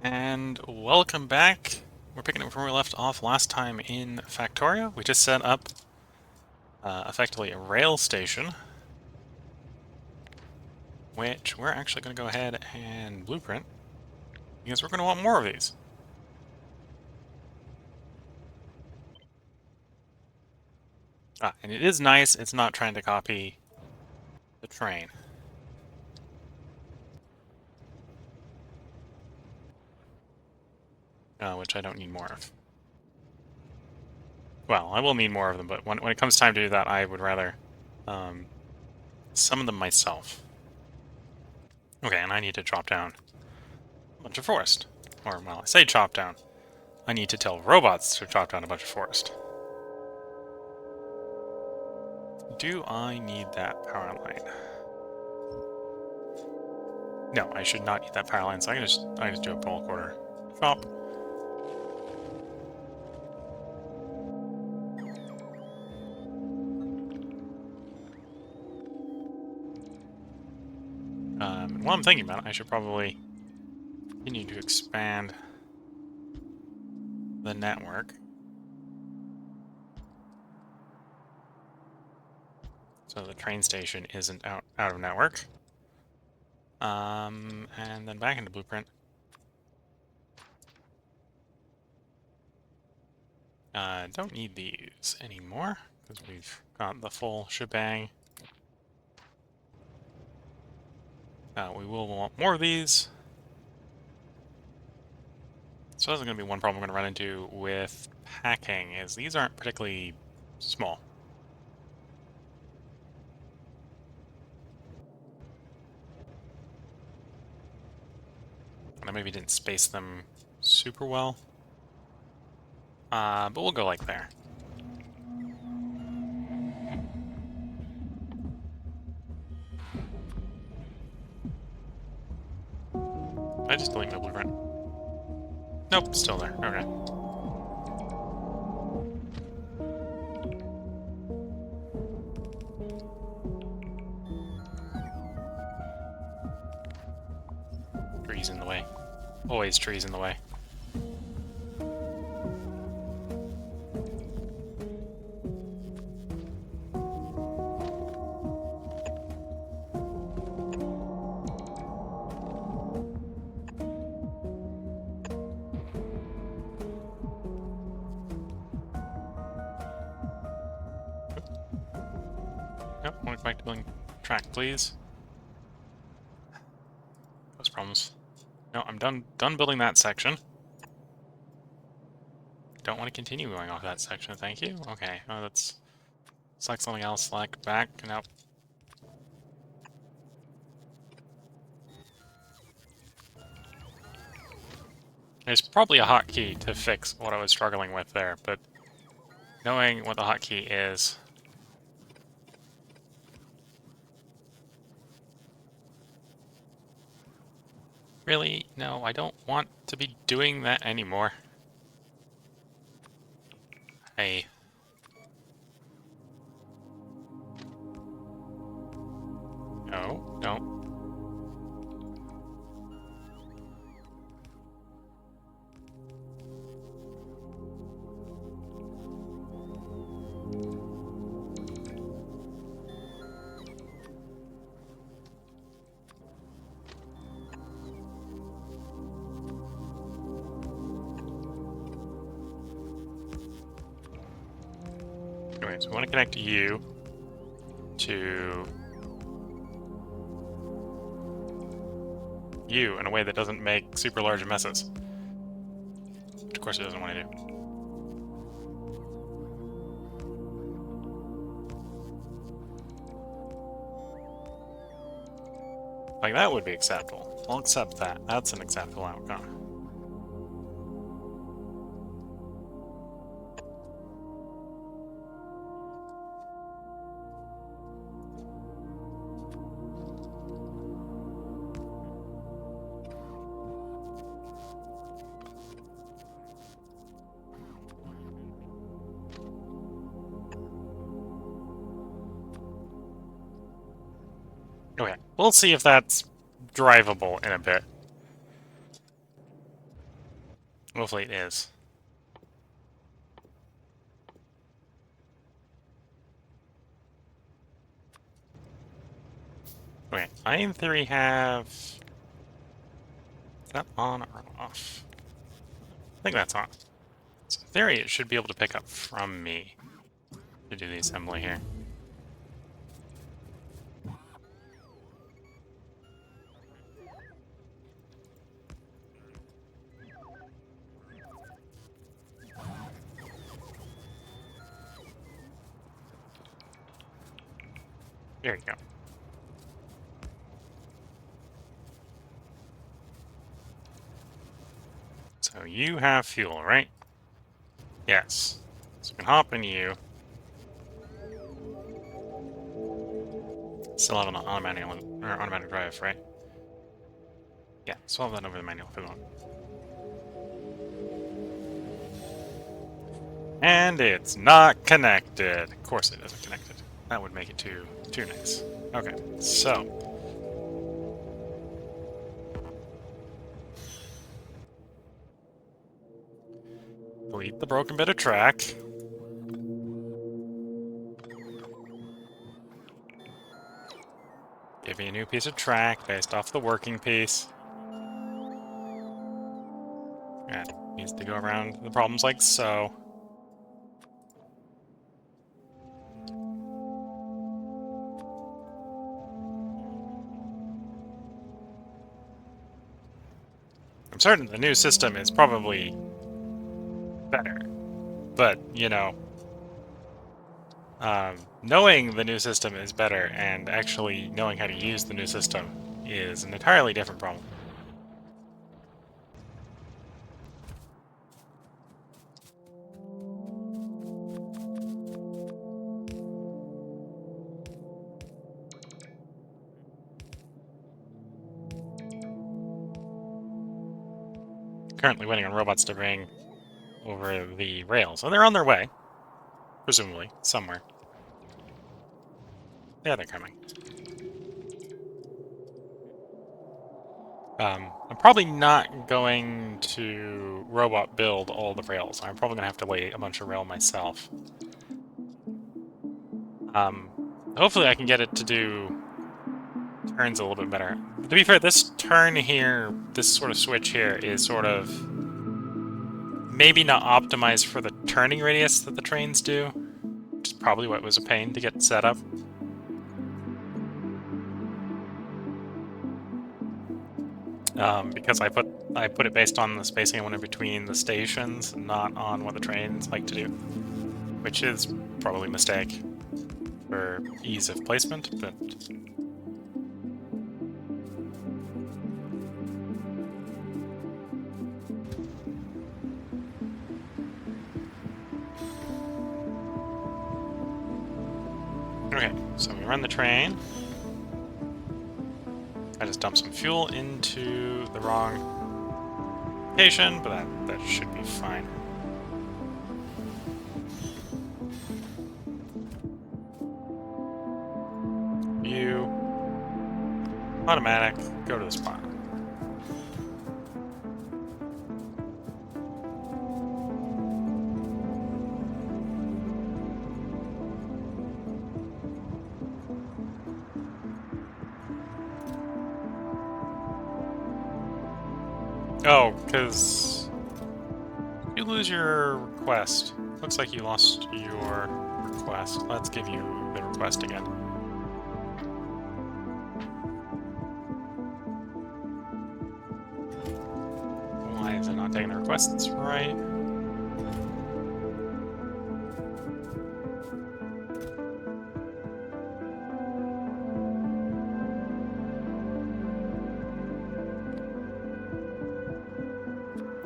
And welcome back. We're picking up where we left off last time in Factorio. We just set up effectively a rail station, which we're actually going to go ahead and blueprint, because we're going to want more of these. And it is nice, it's not trying to copy the train. Which I don't need more of. Well, I will need more of them, but when it comes time to do that, I would rather summon them myself. Okay, and I need to chop down a bunch of forest. Or, well, I say chop down. I need to tell robots to chop down a bunch of forest. Do I need that power line? No, I should not need that power line, so I can just do a pole quarter. Chop. While I'm thinking about it, I should probably continue to expand the network. So the train station isn't out of network. And then back into blueprint. Don't need these anymore, because we've got the full shebang. We will want more of these. So that's going to be one problem we're going to run into with packing, is these aren't particularly small. I maybe didn't space them super well. But we'll go like there. Did I just delete my blueprint? Nope, still there. Okay. Trees in the way. Always trees in the way. Nope, want to go back to building track, please. Those problems. No, I'm done building that section. Don't want to continue going off that section, thank you. Okay, let's select something else, select back, nope. There's probably a hotkey to fix what I was struggling with there, but knowing what the hotkey is... Really? No, I don't want to be doing that anymore. Hey. No, no. Anyway, so we want to connect you to you in a way that doesn't make super large messes. Which of course it doesn't want to do. Like, that would be acceptable. I'll accept that. That's an acceptable outcome. Okay, we'll see if that's drivable in a bit. Hopefully it is. Okay, I in theory have... Is that on or off? I think that's on. So in theory, it should be able to pick up from me to do the assembly here. There you go. So you have fuel, right? Yes. So we can hop in you. Still have an automatic drive, right? Yeah, so I'll have that over the manual if we want. And it's not connected. Of course it isn't connected. That would make it too nice. Okay, so delete the broken bit of track. Give me a new piece of track based off the working piece. And it needs to go around the problems like so. I'm certain the new system is probably better. But, you know, knowing the new system is better and actually knowing how to use the new system is an entirely different problem. Currently waiting on robots to bring over the rails. And they're on their way. Presumably. Somewhere. Yeah, they're coming. I'm probably not going to robot build all the rails. I'm probably going to have to lay a bunch of rail myself. Hopefully I can get it to do turns a little bit better. To be fair, this turn here, this sort of switch here, is sort of maybe not optimized for the turning radius that the trains do, which is probably what was a pain to get set up. Because I put it based on the spacing I wanted between the stations, not on what the trains like to do, which is probably a mistake for ease of placement, but okay, so we run the train. I just dumped some fuel into the wrong location, but that should be fine. View. Automatic. Go to the spot. Oh, because you lose your request. Looks like you lost your request. Let's give you the request again. Why is it not taking the requests right?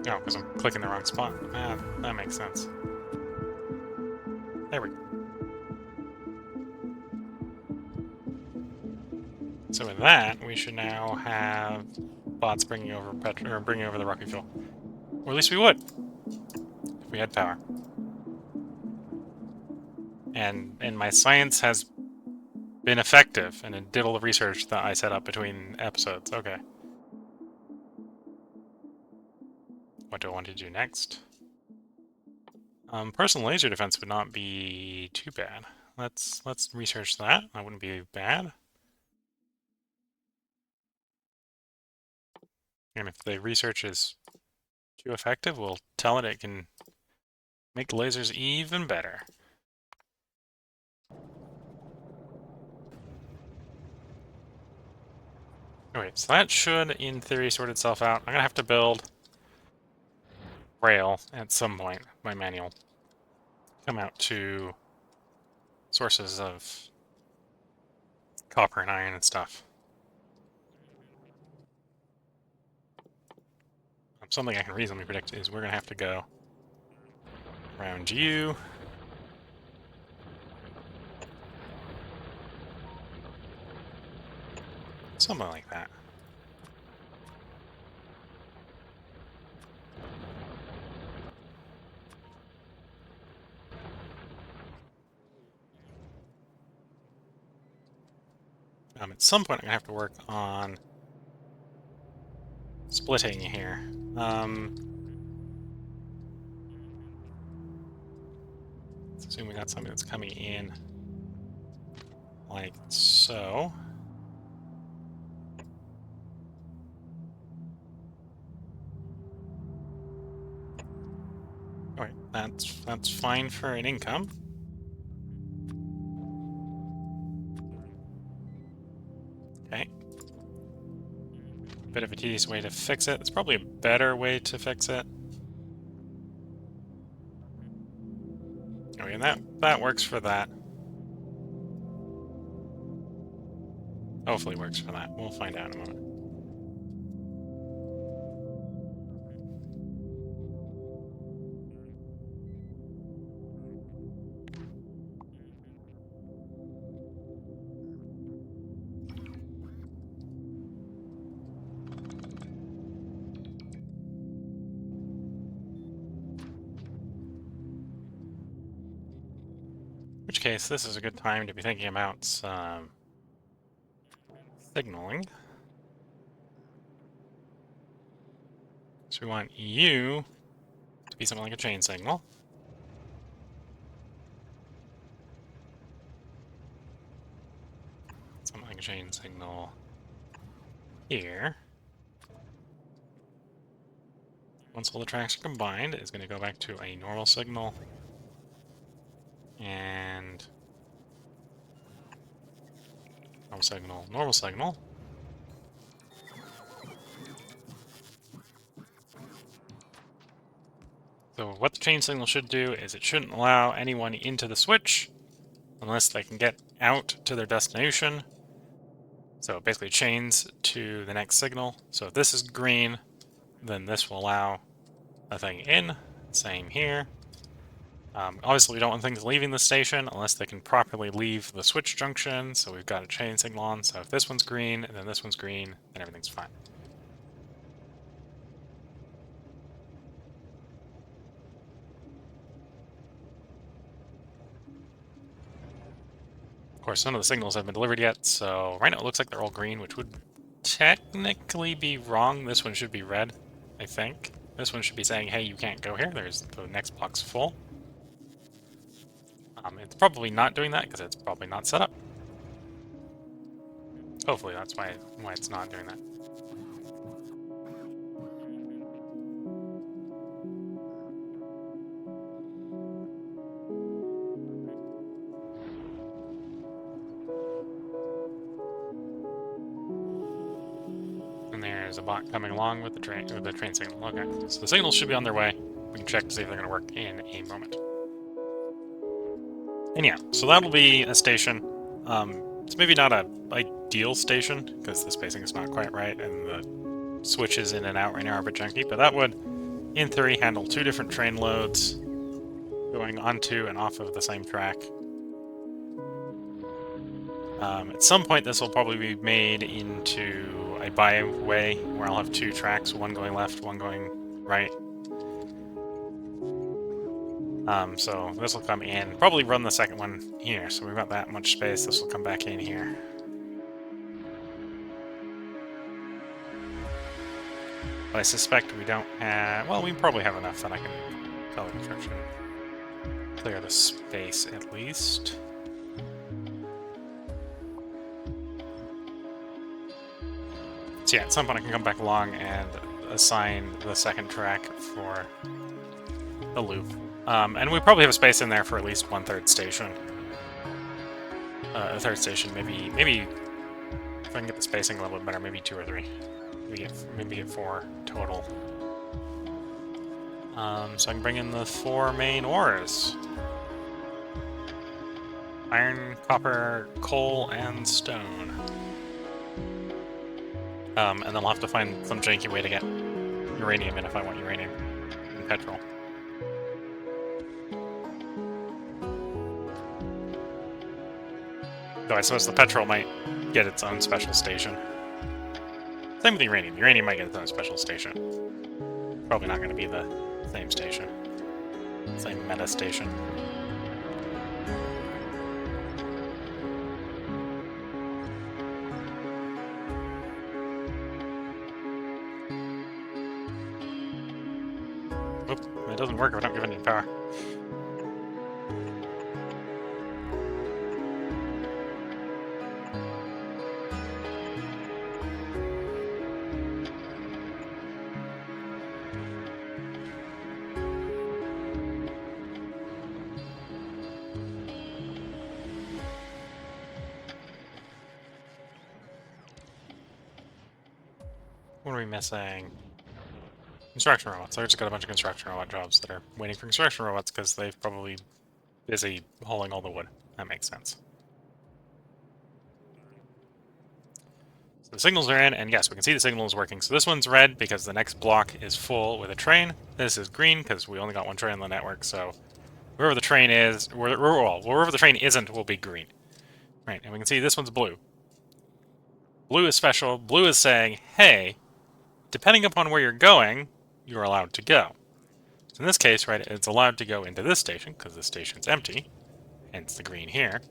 Oh, because I'm clicking the wrong spot. Ah, that makes sense. There we go. So with that, we should now have bots bringing over the rocket fuel. Or at least we would, if we had power. And my science has been effective, and it did all the research that I set up between episodes. Okay. what do I want to do next? Personal laser defense would not be too bad. Let's research that. That wouldn't be bad. And if the research is too effective, we'll tell it can make lasers even better. Okay, so that should, in theory, sort itself out. I'm gonna have to build rail at some point, my manual. Come out to sources of copper and iron and stuff. Something I can reasonably predict is we're gonna have to go around you. Something like that. At some point I'm gonna have to work on splitting here. Let's assume we got something that's coming in like so. Alright, that's fine for an income. Okay. Bit of a tedious way to fix it. It's probably a better way to fix it. Okay, and that works for that. Hopefully works for that. We'll find out in a moment. In which case, this is a good time to be thinking about some signaling. So we want you to be something like a chain signal. Something like a chain signal here. Once all the tracks are combined, it's going to go back to a normal signal. And normal signal, normal signal. So what the chain signal should do is it shouldn't allow anyone into the switch unless they can get out to their destination. So it basically chains to the next signal. So if this is green, then this will allow a thing in. Same here. Obviously, we don't want things leaving the station unless they can properly leave the switch junction. So we've got a chain signal on. So if this one's green and then this one's green, then everything's fine. Of course, none of the signals have been delivered yet, so right now it looks like they're all green, which would technically be wrong. This one should be red, I think. This one should be saying, hey, you can't go here. There's the next block's full. It's probably not doing that because it's probably not set up. Hopefully that's why it's not doing that. And there's a bot coming along with the train signal. Okay, so the signals should be on their way. We can check to see if they're going to work in a moment. And yeah, so that'll be a station. It's maybe not a ideal station because the spacing is not quite right and the switches in and out right now are a bit junky, but that would, in theory, handle two different train loads going onto and off of the same track. At some point, this will probably be made into a byway where I'll have two tracks, one going left, one going right. So this will come in, probably run the second one here, so we've got that much space. This will come back in here. But I suspect we don't have... Well, we probably have enough that I can tell the construction. Clear the space, at least. So yeah, at some point I can come back along and assign the second track for the loop. And we probably have a space in there for at least 1/3 station. A third station, maybe if I can get the spacing a little bit better, maybe 2 or 3. Maybe get 4 total. So I can bring in the 4 main ores. Iron, copper, coal, and stone. And then I'll have to find some janky way to get uranium in if I want uranium and petrol. Though I suppose the petrol might get its own special station. Same with uranium. Uranium might get its own special station. Probably not going to be the same station. Same meta station. Oop, it doesn't work if I don't give it any power. What are we missing? Construction robots. I just got a bunch of construction robot jobs that are waiting for construction robots because they've probably busy hauling all the wood. That makes sense. So the signals are in, and yes, we can see the signal is working. So this one's red because the next block is full with a train. This is green because we only got 1 train on the network, so wherever the train is, wherever the train isn't will be green. Right, and we can see this one's blue. Blue is special. Blue is saying, hey, depending upon where you're going, you're allowed to go. So in this case, right, it's allowed to go into this station, because this station's empty, hence the green here.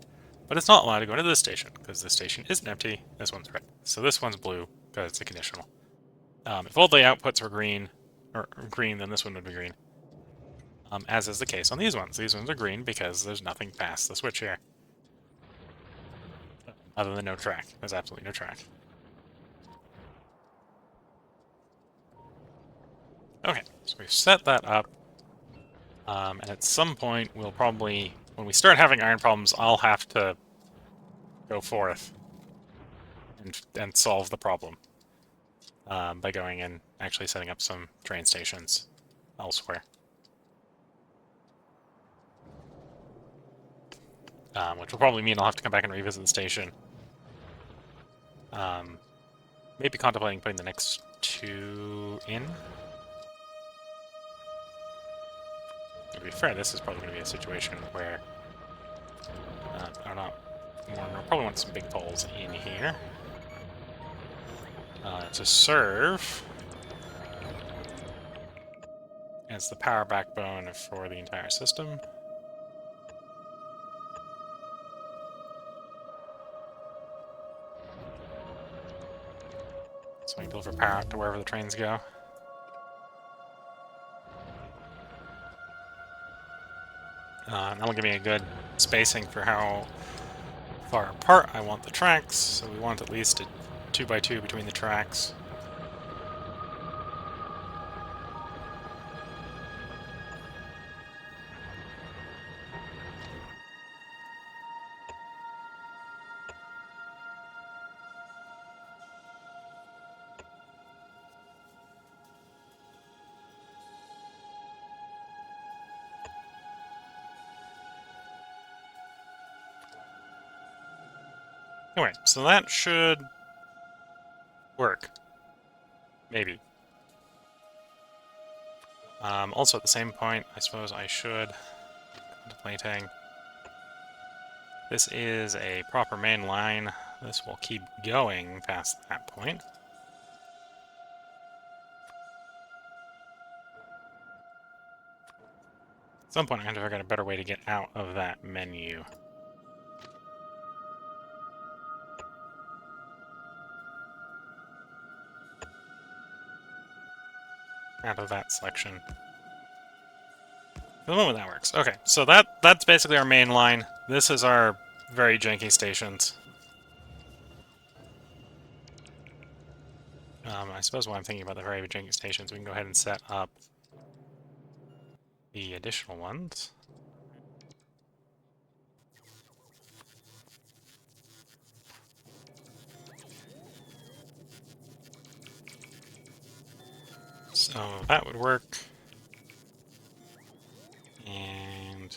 But it's not allowed to go into this station, because this station isn't empty, this one's red. So this one's blue, because it's a conditional. If all the outputs were green, then this one would be green. As is the case on these ones. These ones are green because there's nothing past the switch here. Other than no track. There's absolutely no track. Okay, so we've set that up. And at some point, we'll probably... When we start having iron problems, I'll have to go forth and solve the problem. By going and actually setting up some train stations elsewhere. Which will probably mean I'll have to come back and revisit the station. Maybe contemplating putting the next 2 in. To be fair, this is probably going to be a situation where I don't know. We'll probably want some big poles in here to serve as the power backbone for the entire system. So we can deliver power out to wherever the trains go. That'll give me a good spacing for how far apart I want the tracks, so we want at least a 2x2 between the tracks. Anyway, so that should work. Maybe. Also, at the same point, I suppose I should... Contemplating... This is a proper main line. This will keep going past that point. At some point, I have to figure out a better way to get out of that menu. out of that selection. For the moment, that works. Okay, so that's basically our main line. This is our very janky stations. I suppose while I'm thinking about the very janky stations, we can go ahead and set up the additional ones. So that would work. And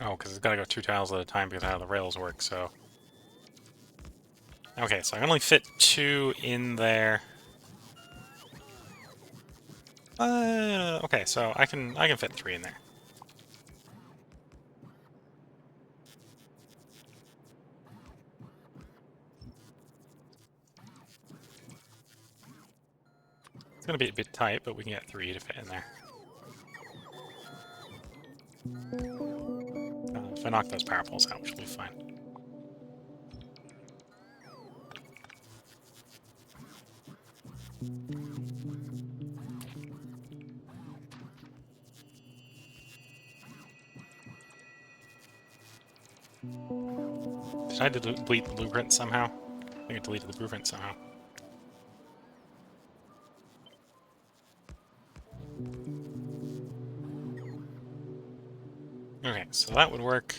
oh, because it's got to go 2 tiles at a time because of how the rails work, so... Okay, so I can only fit 2 in there. Okay, so I can fit 3 in there. It's gonna be a bit tight, but we can get 3 to fit in there. If I knock those power poles out, which will be fine. Did I delete the blueprint somehow? I think I deleted the blueprint somehow. Okay, so that would work.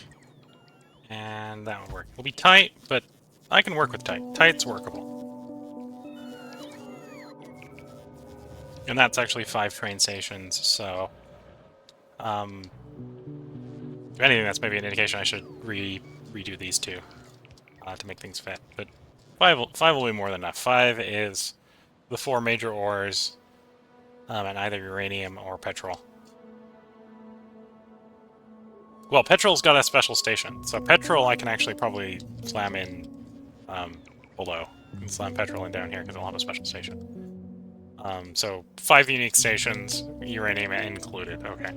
And that would work. It'll be tight, but I can work with tight. Tight's workable. And that's actually 5 train stations, so... if anything, that's maybe an indication I should redo these 2 to make things fit. But 5 will be more than enough. 5 is the 4 major ores, and either uranium or petrol. Well, petrol's got a special station, so petrol I can actually probably slam in below. I can slam petrol in down here because it'll have a special station. So 5 unique stations, uranium included. Okay,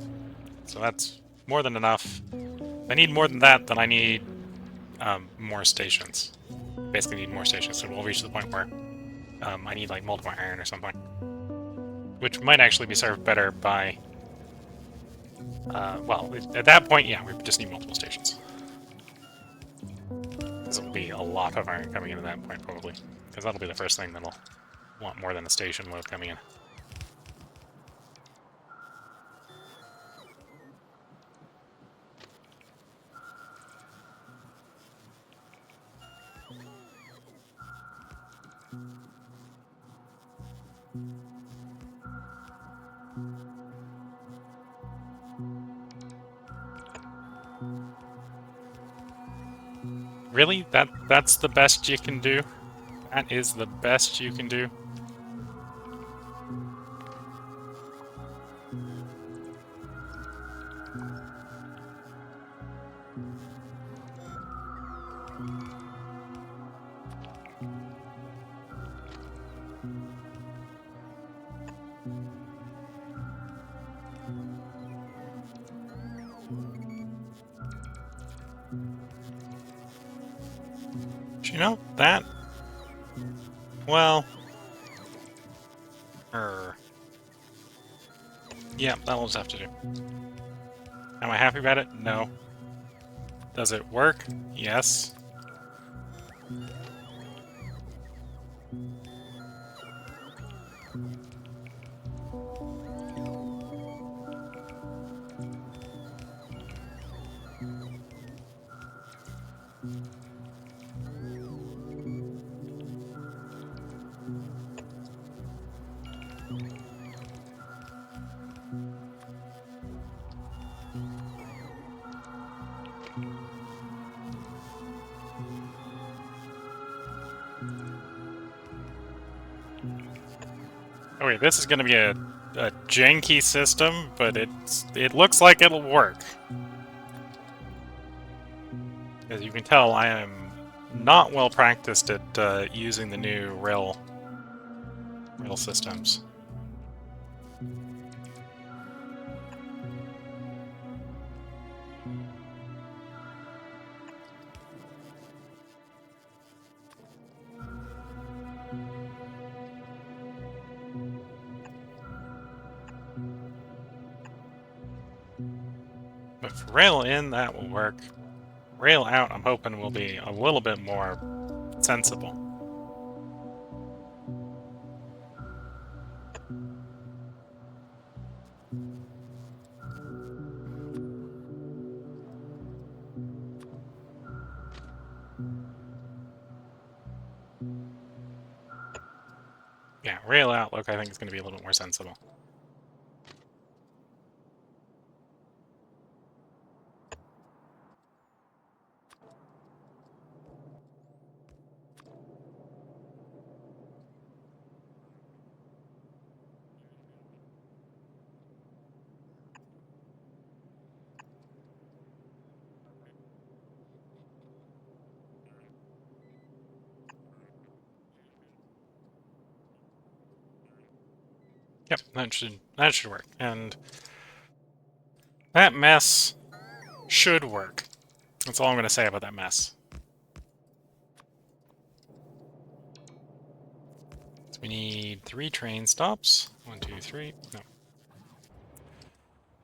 so that's more than enough. If I need more than that, then I need more stations. Basically need more stations, so we'll reach the point where I need like multiple iron or something. Which might actually be served better by... well, at that point, yeah, we just need multiple stations. This will be a lot of iron coming in at that point, probably. Because that'll be the first thing that'll want more than a station load coming in. Really? That's the best you can do? That is the best you can do? You know, that... Well... Yeah, that'll just have to do. Am I happy about it? No. Does it work? Yes. Okay, this is going to be a janky system, but it looks like it'll work. As you can tell, I am not well practiced at using the new rail systems. But for rail in, that will work. Rail out, I'm hoping, will be a little bit more sensible. Yeah, rail outlook I think is going to be a little bit more sensible. Yep, that should work. And that mess should work. That's all I'm going to say about that mess. So we need 3 train stops. 1, 2, 3. No.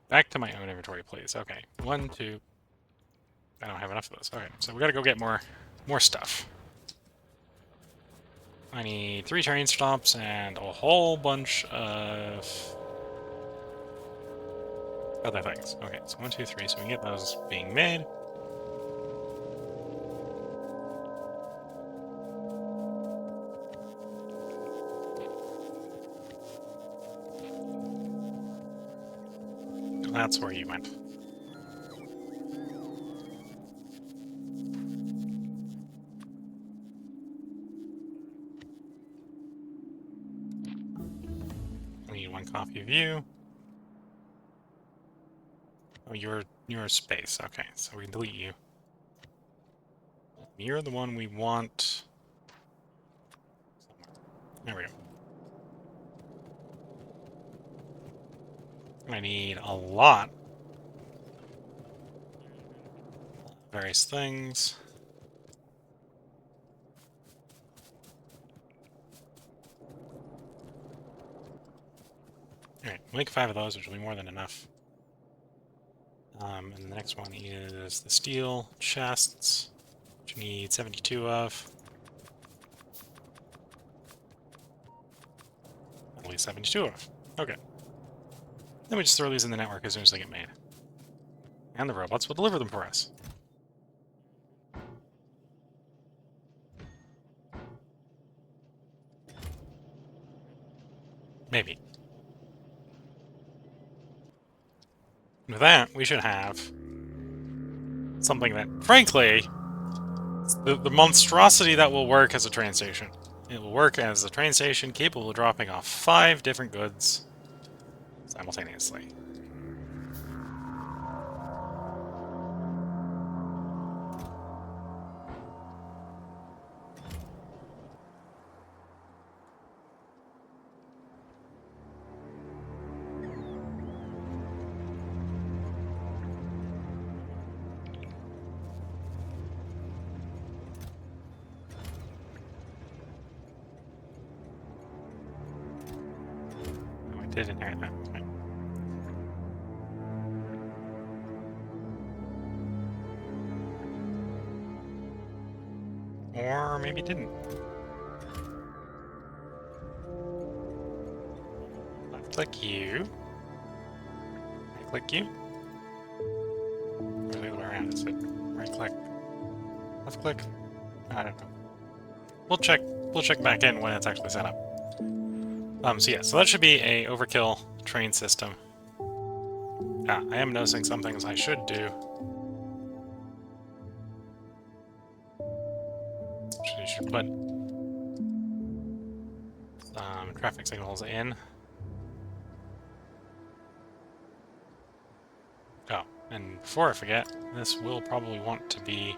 Back to my own inventory, please. Okay. 1, 2. I don't have enough of those. Okay, so we gotta go get more stuff. I need 3 train stops and a whole bunch of other things. Okay, so 1, 2, 3, so we can get those being made. That's where you went. We need 1 copy of you. Oh, you're space. Okay, so we can delete you. You're the one we want. There we go. I need a lot. Various things. Alright, make 5 of those, which will be more than enough. And the next one is the steel chests, which you need 72 of. At least 72 of. Okay. Then we just throw these in the network as soon as they get made. And the robots will deliver them for us. Maybe. With that, we should have something that, frankly, the monstrosity that will work as a train station. It will work as a train station capable of dropping off 5 different goods simultaneously. Oh, I did inherit that. Okay. Or maybe it didn't. Left-click you. Right-click you. Or the other way around, is it? Right-click. Left-click? I don't know. We'll check back in when it's actually set up. So yeah, so that should be a overkill train system. Ah, I am noticing some things I should do. You should put some traffic signals in. Oh, and before I forget, this will probably want to be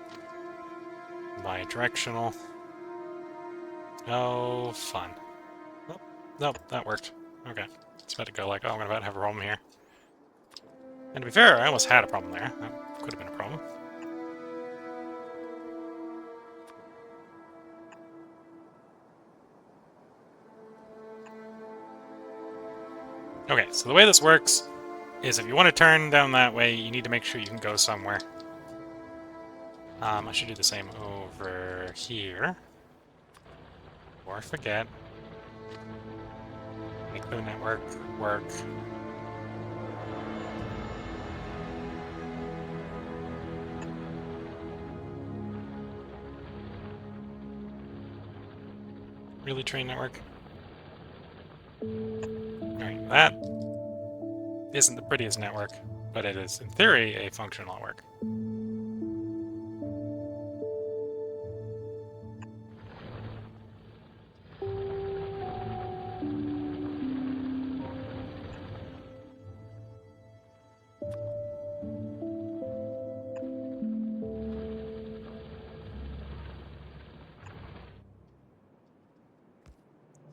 bi-directional. Oh, fun. Oh, nope, that worked. Okay. It's about to go like, oh, I'm about to have a problem here. And to be fair, I almost had a problem there. That could have been a problem. Okay, so the way this works is if you want to turn down that way, you need to make sure you can go somewhere. I should do the same over here. Or forget. Make the network work. Really, train network? Alright, that isn't the prettiest network, but it is, in theory, a functional network.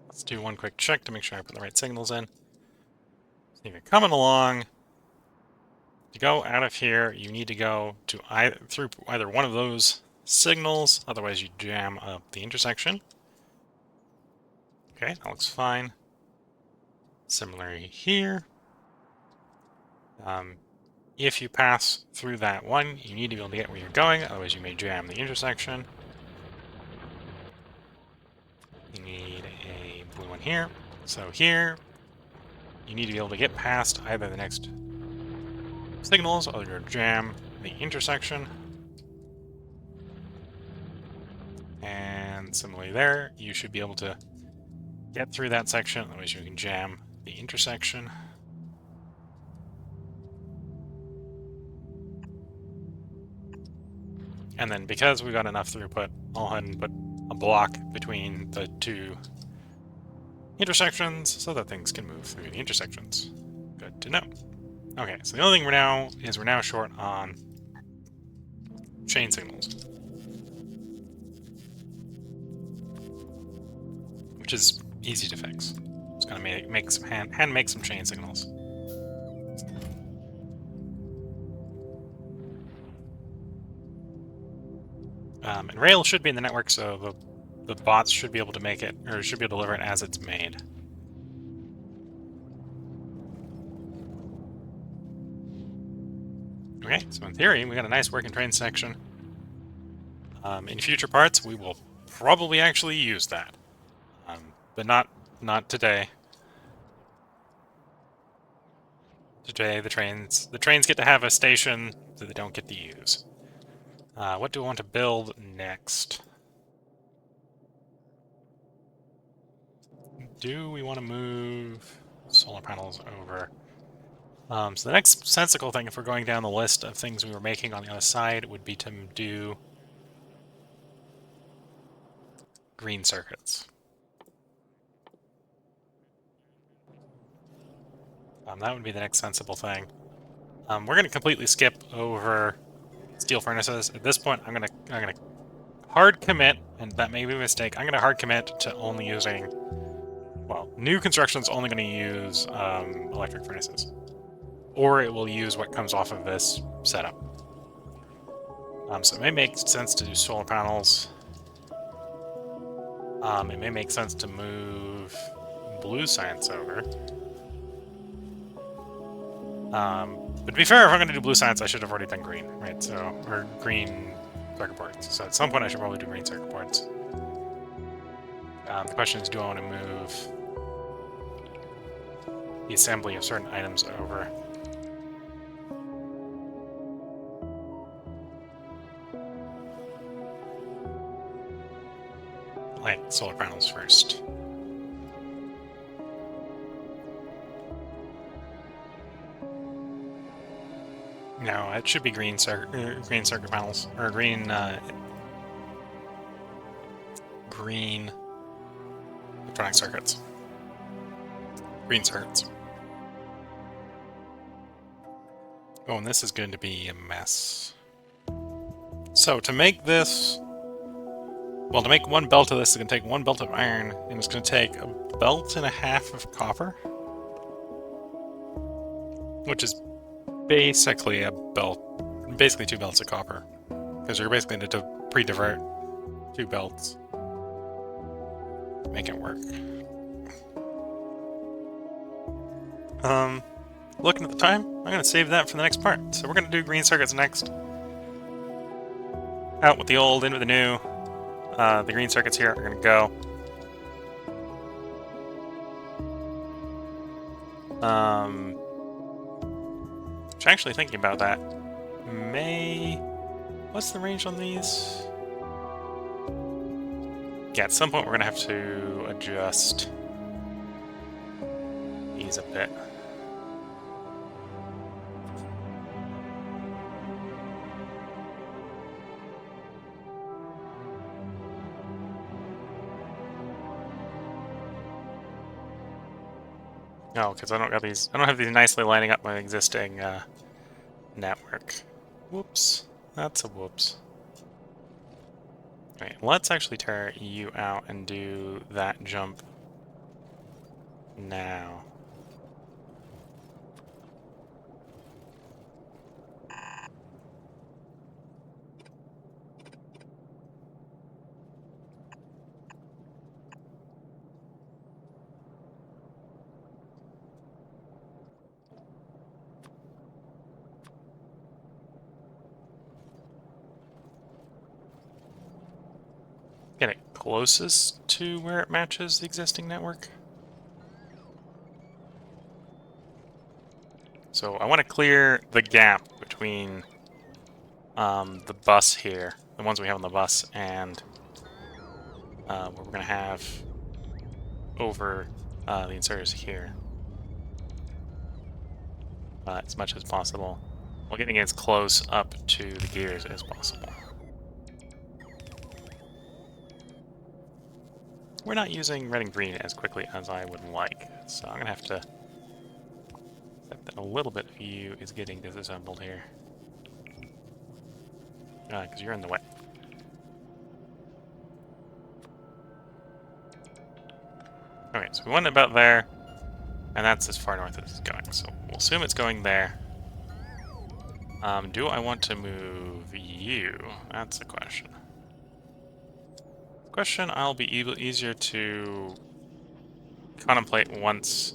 Let's do one quick check to make sure I put the right signals in. So if you're coming along, to go out of here, you need to go to through either one of those signals, otherwise you jam up the intersection. Okay, that looks fine. Similarly here. If you pass through that one, you need to be able to get where you're going, otherwise you may jam the intersection. You need a blue one here. So here, you need to be able to get past either the next signals or your jam the intersection. And similarly there, you should be able to get through that section, otherwise you can jam the intersection. And then because we got enough throughput, I'll go ahead and put a block between the two intersections so that things can move through the intersections. Good to know. Okay, so the only thing we're now short on chain signals, which is easy to fix. Just gonna make some hand make some chain signals. And rail should be in the network, so the bots should be able to make it, or should be able to deliver it as it's made. Okay, so in theory, we got a nice working train section. In future parts, we will probably actually use that, but not today. Today, the trains get to have a station that they don't get to use. What do I want to build next? Do we want to move solar panels over? So the next sensible thing, if we're going down the list of things we were making on the other side, would be to do green circuits. That would be the next sensible thing. We're going to completely skip over steel furnaces. At this point, I'm gonna hard commit, and that may be a mistake. I'm gonna hard commit to only using, well, new construction's only going to use electric furnaces, or it will use what comes off of this setup. So it may make sense to do solar panels. It may make sense to move blue science over. But to be fair, if I'm going to do blue science, I should have already done green, right? So, or green circuit boards. So at some point, I should probably do green circuit boards. The question is, do I want to move the assembly of certain items over? Like solar panels first. No, it should be green circuit panels, or green electronic circuits. Green circuits. Oh, and this is going to be a mess. So to make this, well, to make one belt of this, it's going to take one belt of iron, and it's going to take a belt and a half of copper, which is basically a belt, basically 2 belts of copper, because you're basically going to pre-divert 2 belts to make it work. looking at the time, I'm going to save that for the next part. So we're going to do green circuits next. Out with the old, in with the new. The green circuits here are going to go. Which actually thinking about that, what's the range on these? Yeah, at some point we're going to have to adjust these a bit. No, because I don't have these nicely lining up my existing network. Whoops. That's a whoops. Wait, let's actually tear you out and do that jump now. Get it closest to where it matches the existing network. So I want to clear the gap between the bus here, the ones we have on the bus, and what we're going to have over the inserters here. As much as possible, while getting as close up to the gears as possible. We're not using red and green as quickly as I would like, so I'm going to have to accept that a little bit of you is getting disassembled here. Because you're in the way. Okay, so we went about there, and that's as far north as it's going, so we'll assume it's going there. Do I want to move you? That's the question. Question I'll be easier to contemplate once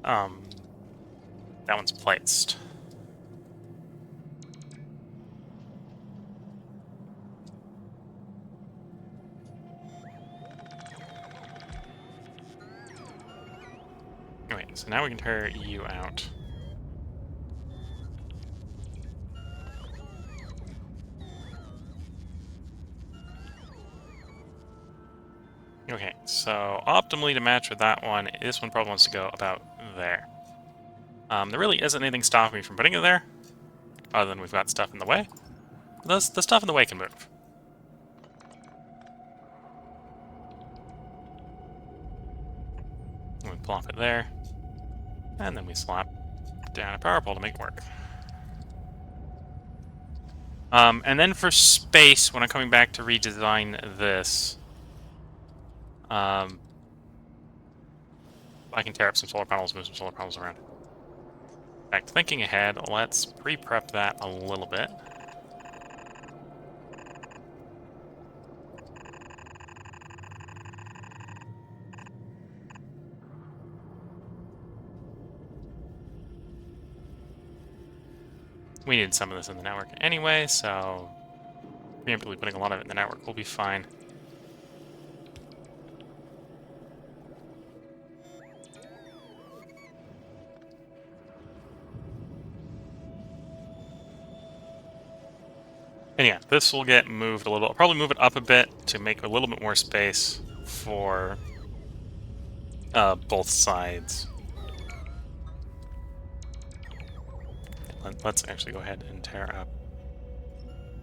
that one's placed. Okay, so now we can tear you out. Okay, so optimally to match with that one, this one probably wants to go about there. There really isn't anything stopping me from putting it there, other than we've got stuff in the way. The stuff in the way can move. And we plop it there, and then we slap down a power pole to make it work. And then for space, when I'm coming back to redesign this, I can tear up some solar panels, move some solar panels around. In fact, thinking ahead, let's pre-prep that a little bit. We need some of this in the network anyway, so preemptively putting a lot of it in the network will be fine. And yeah, this will get moved a little. I'll probably move it up a bit to make a little bit more space for both sides. Let's actually go ahead and tear up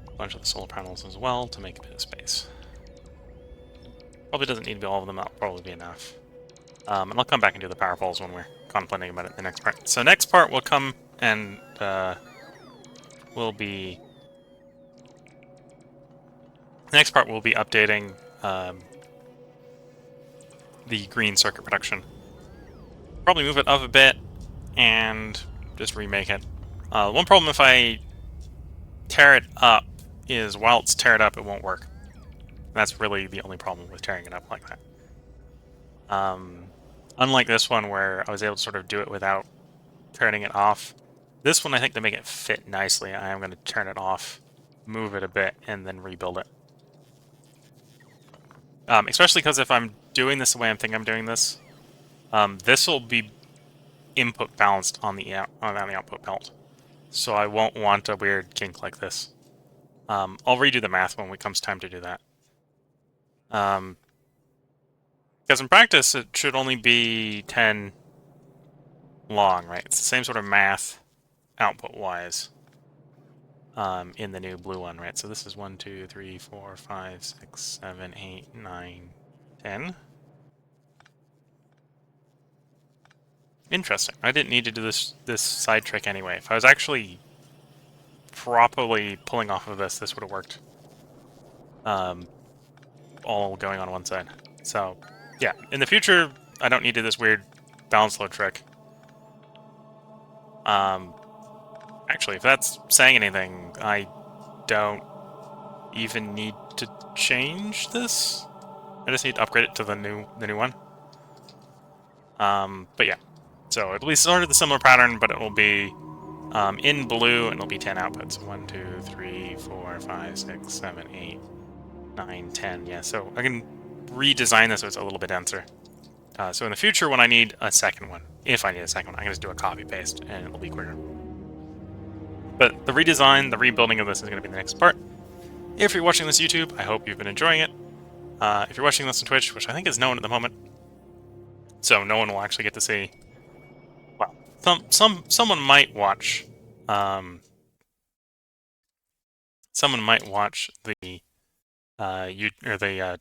a bunch of the solar panels as well to make a bit of space. Probably doesn't need to be all of them, that'll probably be enough. And I'll come back and do the power poles when we're contemplating about it in the next part. So next part will come and will be... Next part will be updating the green circuit production. Probably move it up a bit and just remake it. One problem if I tear it up is while it's teared up, it won't work. That's really the only problem with tearing it up like that. Unlike this one where I was able to sort of do it without turning it off. This one, I think to make it fit nicely, I am going to turn it off, move it a bit, and then rebuild it. Especially because if I'm doing this the way I'm thinking I'm doing this, this will be input balanced on the output belt. So I won't want a weird kink like this. I'll redo the math when it comes time to do that. Because in practice, it should only be 10 long, right? It's the same sort of math output-wise in the new blue one, right? So this is 1, 2, 3, 4, 5, 6, 7, 8, 9, 10. Interesting. I didn't need to do this side trick anyway. If I was actually properly pulling off of this would have worked. All going on one side. So, yeah. In the future, I don't need to do this weird balance load trick. Actually, if that's saying anything, I don't even need to change this. I just need to upgrade it to the new one. But yeah. So at least sort of the similar pattern, but it will be in blue, and it'll be 10 outputs. 1, 2, 3, 4, 5, 6, 7, 8, 9, 10. Yeah, so I can redesign this so it's a little bit denser. So in the future, when I need a second one, if I need a second one, I can just do a copy paste, and it'll be quicker. But the redesign, the rebuilding of this is going to be the next part. If you're watching this YouTube, I hope you've been enjoying it. If you're watching this on Twitch, which I think is no one at the moment, so no one will actually get to see. Well, someone might watch. Someone might watch the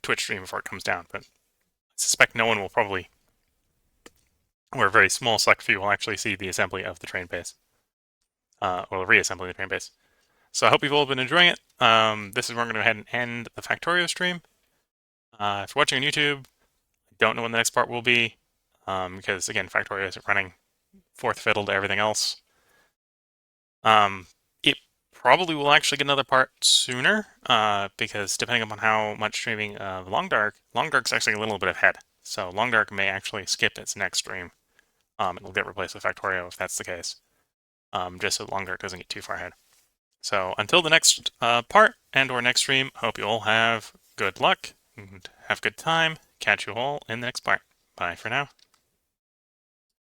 Twitch stream before it comes down, but I suspect no one will probably, or a very small select few will actually see the assembly of the train base, or the reassembly of the train base. So I hope you've all been enjoying it. This is where I'm going to go ahead and end the Factorio stream. If you're watching on YouTube, I don't know when the next part will be, because again, Factorio isn't running fourth fiddle to everything else. It probably will actually get another part sooner, because depending upon how much streaming of Long Dark's actually a little bit ahead. So Long Dark may actually skip its next stream. It'll get replaced with Factorio if that's the case. Just so Long Dark doesn't get too far ahead. So until the next part and or next stream, hope you all have good luck and have a good time. Catch you all in the next part. Bye for now.